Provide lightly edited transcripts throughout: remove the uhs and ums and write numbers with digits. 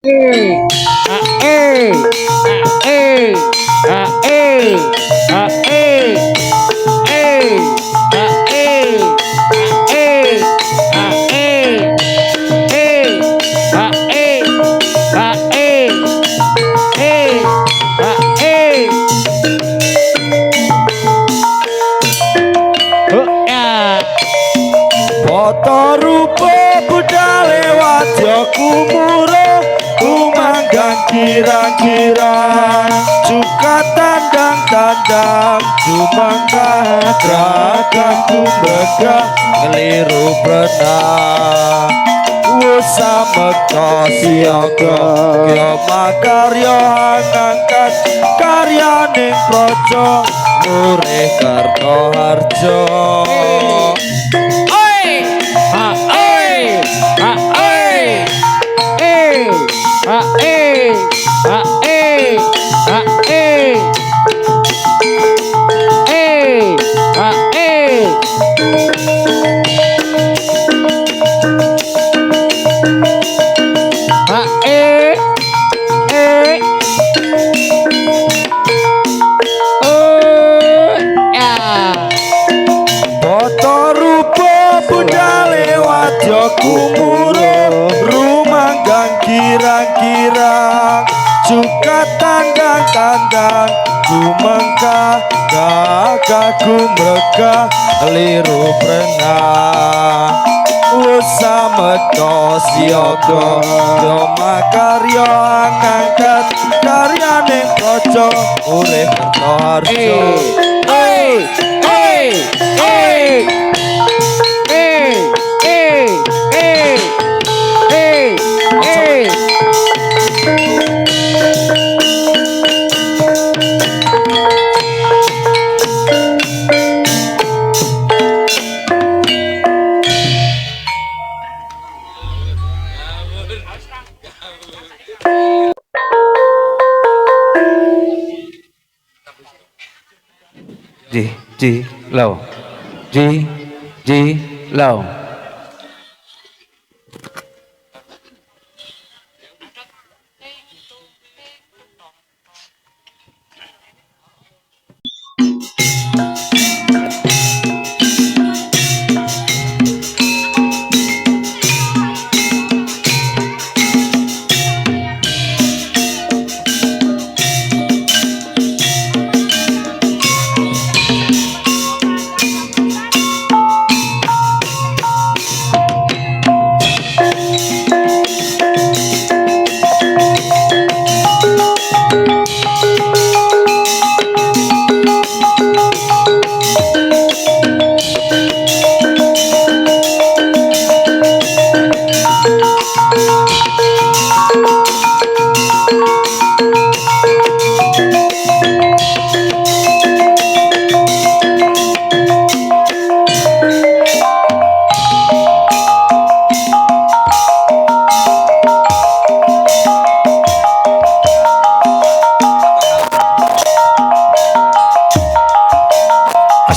Foto rupa budal lewat kumuro kumanggang kira-kira suka tandang-tandang cumangka gerakan kumrega keliru pernah usah mekta siaga kya makarya ngangkat karya ning praja murih karta harja kumuro rumanggang kirang-kirang suka tandang-tandang kumangka gagah kumrega liru prenah usah mekta siaga yo makarya ngangkat karya ning praja urip karta harja Ji lâu ji lâu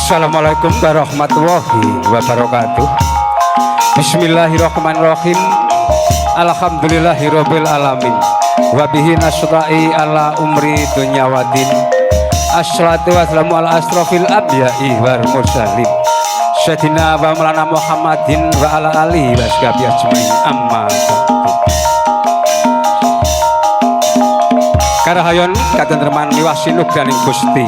Assalamualaikum warahmatullahi wabarakatuh. Bismillahirrahmanirrahim. Alhamdulillahirabbil alamin. Wa bihi nasra'i ala umri dunya wadin. Assalatu wassalamu ala asrofil anbiya'i wal mursalin. Sayyidina wa maulana Muhammadin wa ala alihi wa sahbihi ajmain. Amma ba'du. Karahayon katentreman miwasinuk daning Gusti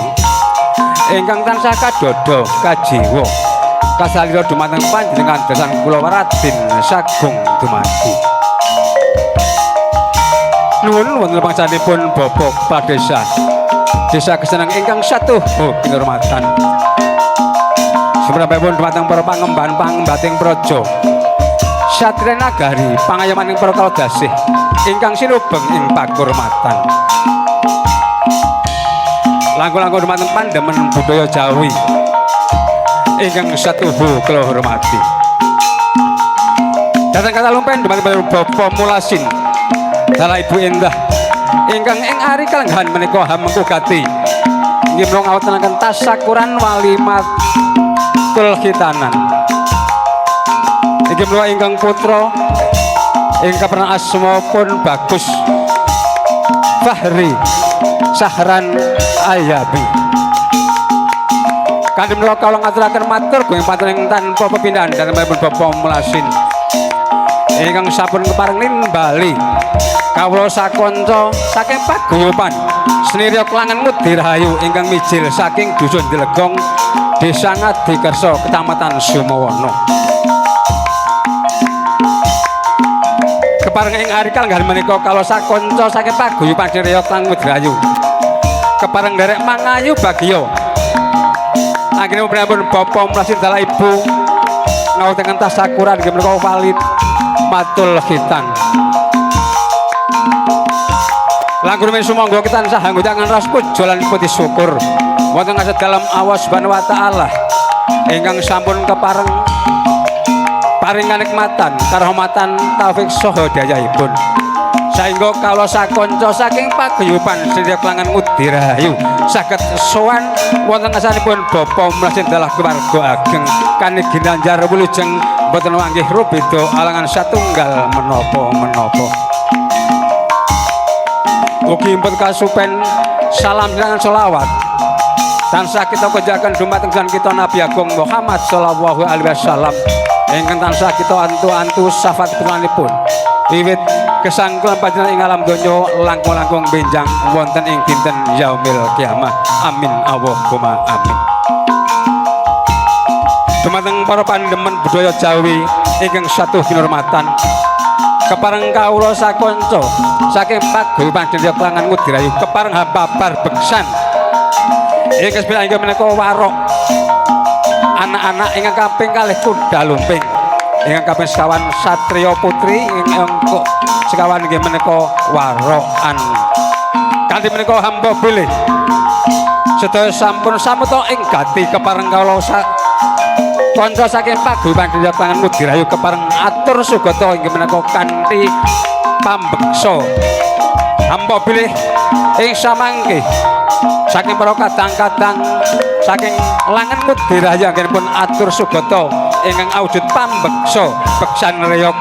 ingkang tansah kadodo kajiwa kasalira dumateng panjenengan dasan kula Raden Sagung dumadi nuwun wonten pangsanipun Bapak Padesa Desa Keseneng ingkang satuh kinurmatan sumrambipun dumateng para pangemban-pangembating praja Satria Nagari pangayomaning para kalodasih ingkang sinubeng ing pakurmatan langkung-langkung dumateng pandemen budaya Jawi ingkang satuhu kula hormati. Dateng kata lumpen dumateng Bapak Mulasin dalah Ibu Endah ingkang ing ari kalenggahan menika hamengku gati inggih menawi ngawontenaken tasakuran walimatul khitanan inggih menawi ingkang putra ing kaperang asma pun Bagus Fahri Sahran Ayabi. Kanthi menika kawula ngaturaken matur gunging patung tanpa pepindhan dhateng Bapak Mulasin ingkang sampun kepareng nimbali kawula sakanca saking paguyuban Senirya Klangen Mudi Rahayu ingkang mijil saking Dusun Dilegong Desa Ngadikersa Kecamatan Sumawana. Kepareng ing ari kalenggan menika kawula sakanca saking paguyuban Senirya Klangen Mudi Rahayu kepareng nderek mangayu bagya akhirnya pripun Bapak Mulasin dalah Ibu ngaotaken tasakuran nggih menika walid matul khitan. Langkung men sumangga kita tansah anggotaken ras pujolan putih syukur wonten kased dalam Allah Subhanahu wa taala ingkang sampun kepareng paring kanikmatan karahmatan taufik saha dayahipun saengga kawula sakanca saking paguyuban Senirya Klangen Mudi Rahayu saged sowan wonten ngasanipun Bapak Mulasin dalah keluarga ageng kani ginanjar wilujeng boten wanggih rubeda alangan satunggal menapa-menapa. Ugi impun kasupen salam dengan sholawat tansah kita kejaken dumateng kita Nabi Agung Muhammad sallallahu alaihi wasallam ingkang tansah kita antu-antu syafaat pun wiwit kesangkulan panjenengan ing alam donya langkung-langkung benjang wonten ing dinten yaumil kiamah. Amin Allahumma amin. Dumateng para pandemen budaya Jawi ingkang satu kinurmatan kepareng kawula sakanca saking paguyuban Senirya Klangen Mudi Rahayu kepareng hababar beksan ingkang sepira inggih menika warok anak-anak ingkang kaping kalih kuda lumping ingkang kaping sekawan satriya putri ingkang sekawan inggih menika warokan kanthi menika hamba bilih sedaya sampun samuta ing gati kepareng kawula kanca saking paguyuban Senirya Klangen Mudi Rahayu kepareng atur sugata inggih menika kanthi pambeksa hamba bilih ing samangke saking para kadang-kadang saking Klangen Mudi Rahayu anggenipun atur sugata ingkang awujud pambeksa beksan reyok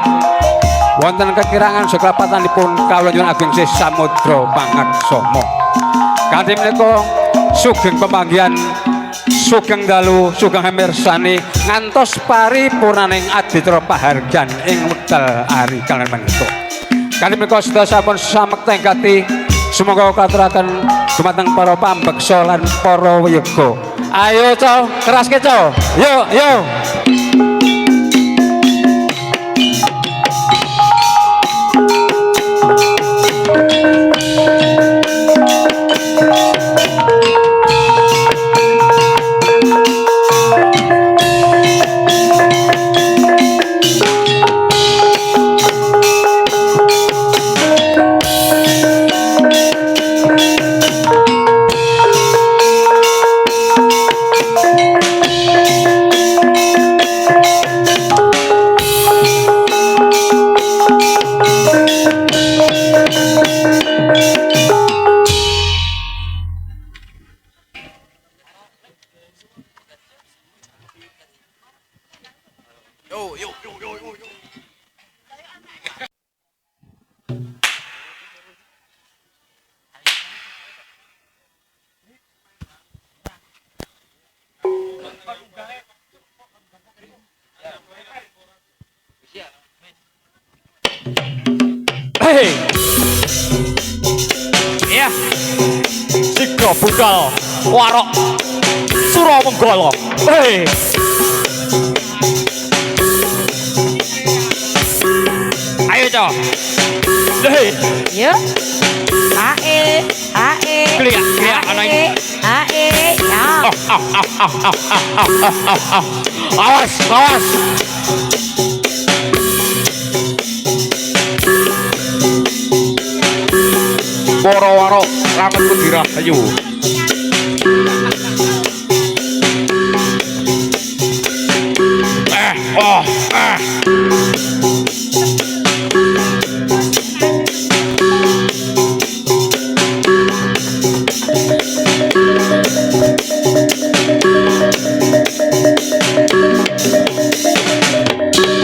wonten kekirangan seklapatanipun kawula nyuwun ageng sih samudra pangaksama kanthi menika sugeng pemanggihan sugeng dalu sugeng mirsani ngantos paripurnaning aditra pahargyan ing wekdal ari kaliyan menika kanthi menika sedaya sampun samekta ingkati sumangga katuraken dumateng para pambeksa lan para wiyaga. Ayo co keraske co yo Hei, ya, Sigra Budal Warok Suramanggala. Hei, ayo coba. Hei, Yo. Ae. Klia anak. Ae. Ya. Awas. Waro-waro Klangen Mudi Rahayu.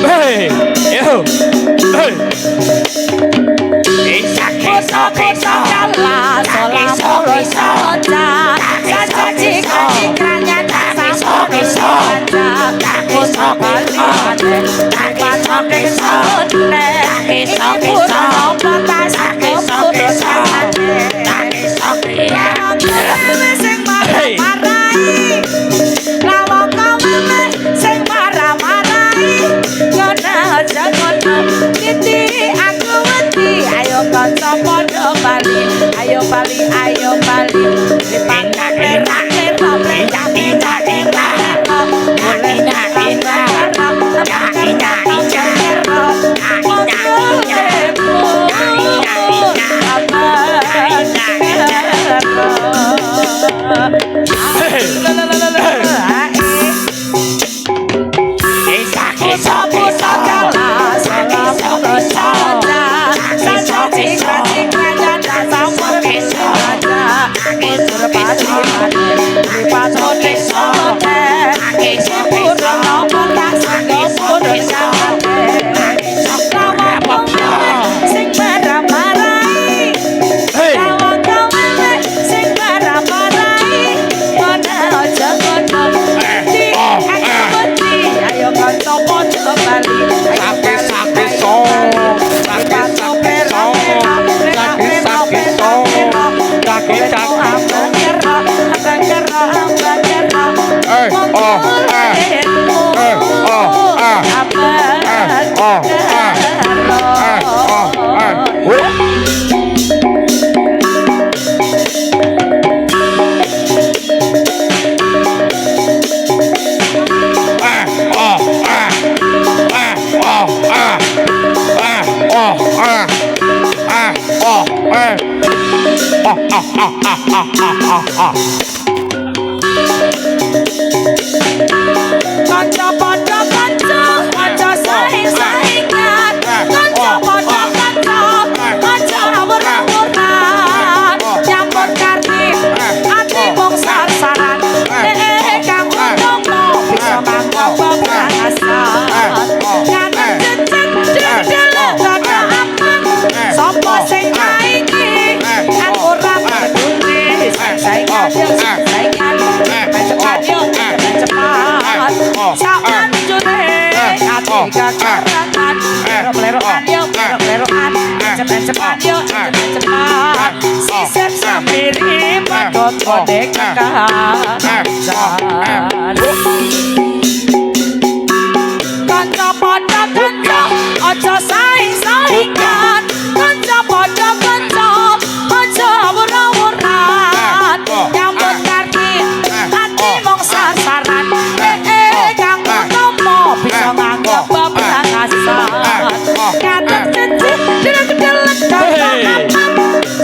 Hey, yo, hey. Bisa kalah sola mulu soja Saja jika jikranya sama soja Bisa baliane Pacoke sone Bisa nopo tas Kumpul sane Kowe sing marah-marahi Lawang kowe sing marah-marahi Ngono aja ngono Titi aku wedi Ayo kanca padha bali Ayo bali Dipangkat lera-lera Lera-lera Boleh lera-lera Kanca padha kanca aja saing-saingan Kanca padha kanca aja awur-awuran Nyampur kartip ati mung sasaran kang utama bisa mangkok bebrasan Nganten cecek delok dada apeng Sopo sing saingi aku ora peduli saingan cepat yuk cepat Saban jure ati kekarangan Lero-leroan yuk lero-leroan Cepat yuk cepat Sisip sendiri pedot kodek kekarangan Kanca padha kanca aja saing-saingan Kanca padha kanca aja awur-awuran Nyambut kartip ati mung sasaran kang utama bisa nganggep bebrasan Katon cecek delek dada apeng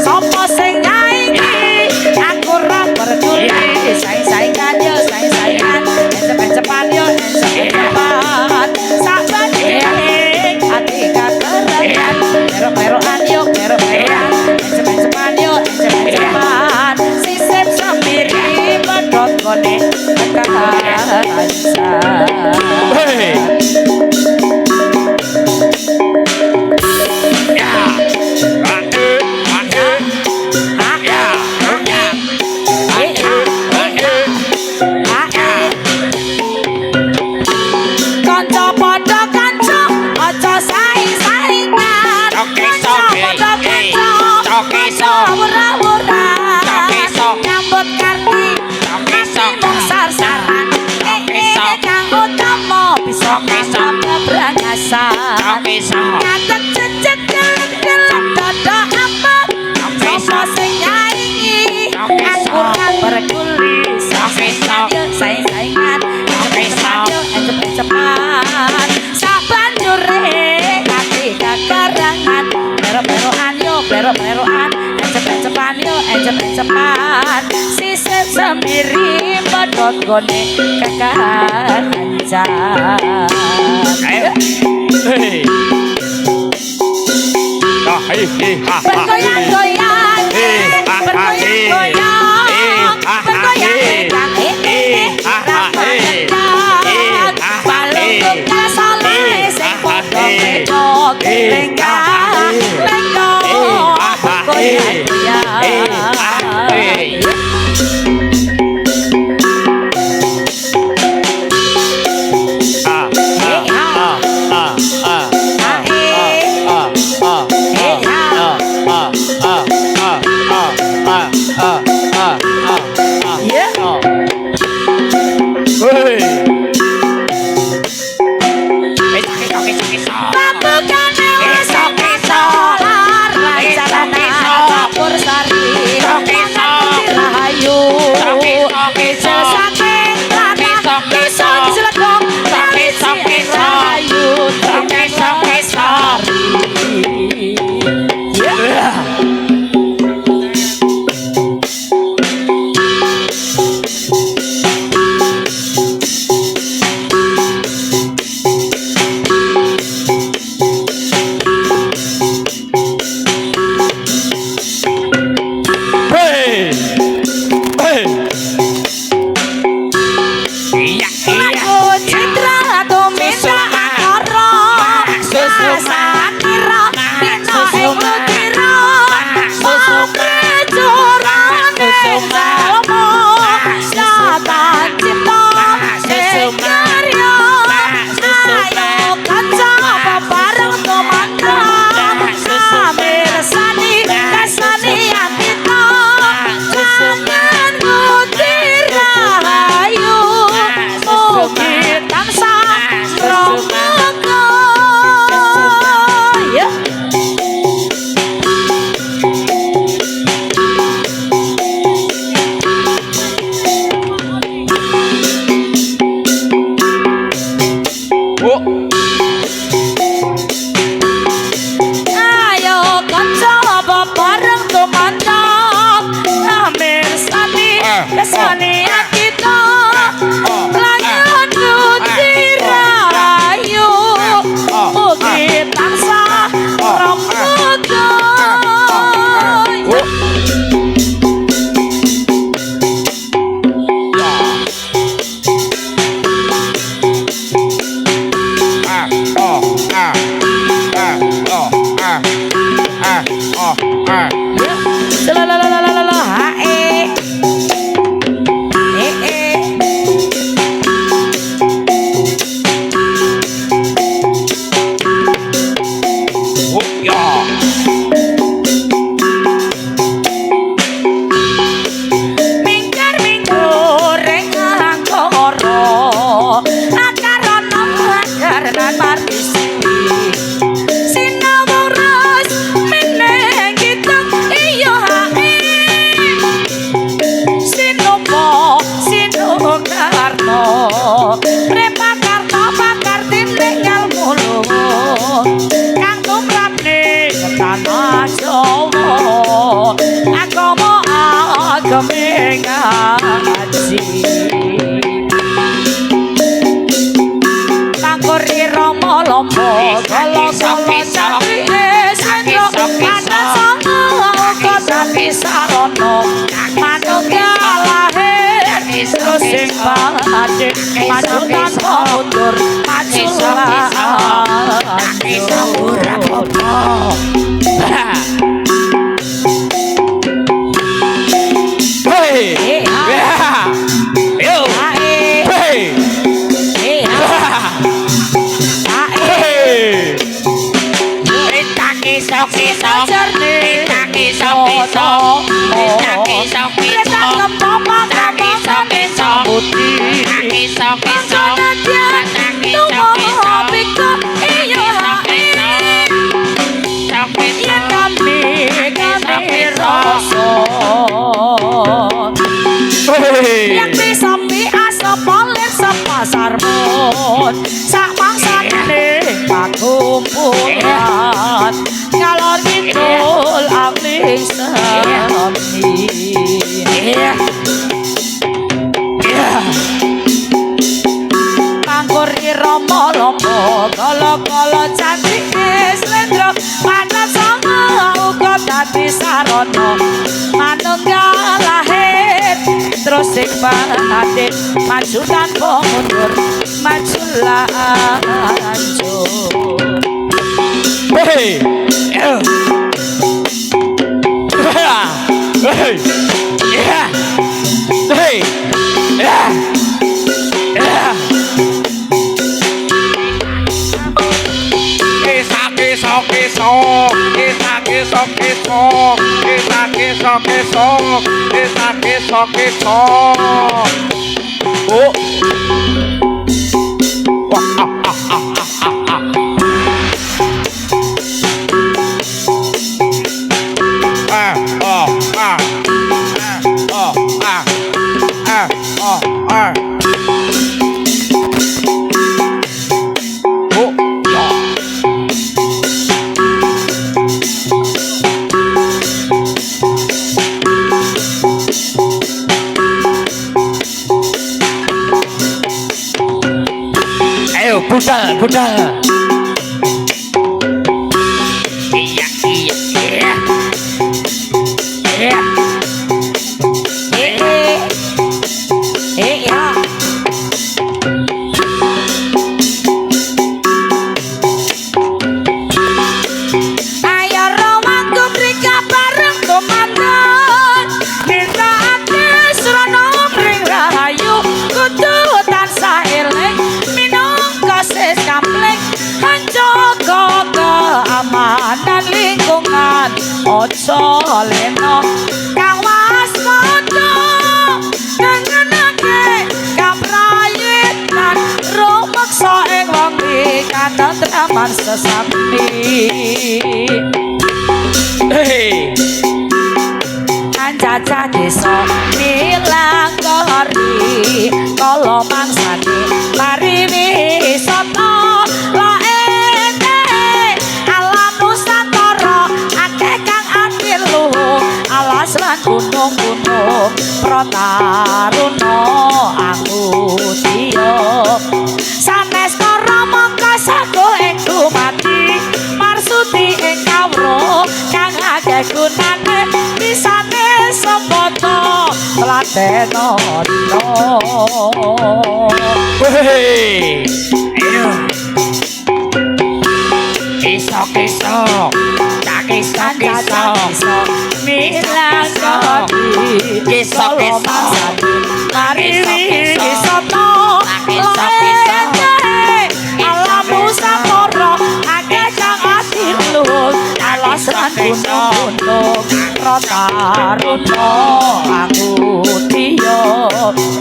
Sopo sing nyaingi aku ora peduli saing-saingan yo saing-saingan Cepat yo cepat Saban ati kekarangan Lero-leroan yo lero-leroan Cepat yo cepat Sisip sendiri pedot gone kekarangan Kanca padha kanca aja saing-saingan Kanca padha kanca aja awur-awuran Nyambut kartip ati mung sasaran kang utama bisa mangkok bebrasan Nganten cecek delek dada apeng Sopo sing nyaingi aku ora peduli saing-saingan cepat Saban jure ati kekarangan Lero-leroan yo lero-leroan Cepat yo cepat Sisip sendiri pedot gone kekarangan Bergoyang-goyang Bergoyang-goyang Bergoyang-goyang Balung-balungnya soleh Sing podo medok Lengkah Lengkah Maju tanpa mundur, maju lanjut. Hei. Ya. Hei. Ya. Ya. Kisah kisah kisah kisah kisah kisah kisah kisah kisah kisah kisah kisah. Oh. Wah. Ayo budal budal. Iya iya iya. Iya. Ya. Ayo romanku mrika bareng komandan. Kita ati srana mring rahayu kudu tansah eling minangka sis kampling kancaga keamanan lingkungan ojo leno kang waspada ngenenake kaprayitan rumeksa ing wengi katentraman sesami. Hei. Jajah desa nilang kori kala mangsane mari wisata laene alam nusantara akeh kang atilu alas lan gunung-gunung prataruna angutya sanes para mangka sago ing dumati marsuti ing kawruh kang akeh gunane bisane semboto tlateno Hei. Ayo. Kisah kisah. Kisah kisah. milang kodi Kisah kisah. mari wisata Kisah-kisah. alam nusantara akeh kang atilun alas lan gunung-gunung prataruna angutya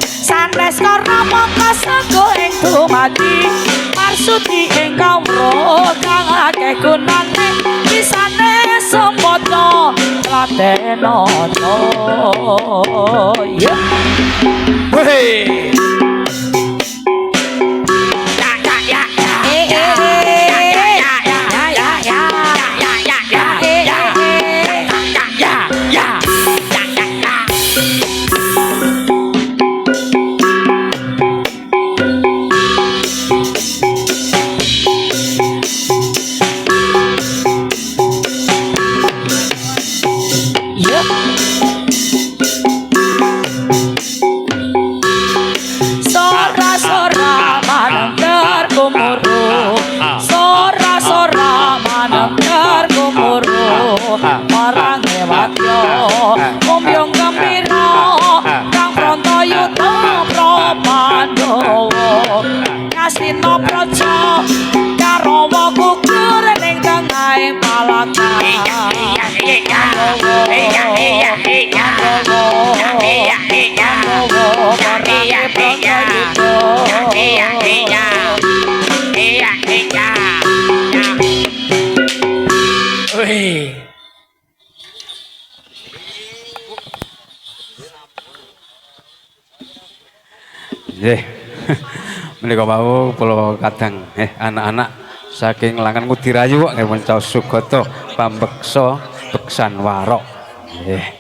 sanes karna mangka sego ing dumadi marsuti ing kawruh kang akeh gunane bisane semboto tlatena ya. Hei. Sora-sora manengker gumuruh Sora-sora manengker gumuruh Marang ewatyo Kumbyong gembira Kang Prantayuda Prapandawa Ngastina praja Karawa gugur ning tengahing palaka Nggih. Menika wau kula kadang anak-anak saking Langan Ngudirayu kok nggih Sugata Pambeksa Beksan Warok. Nggih.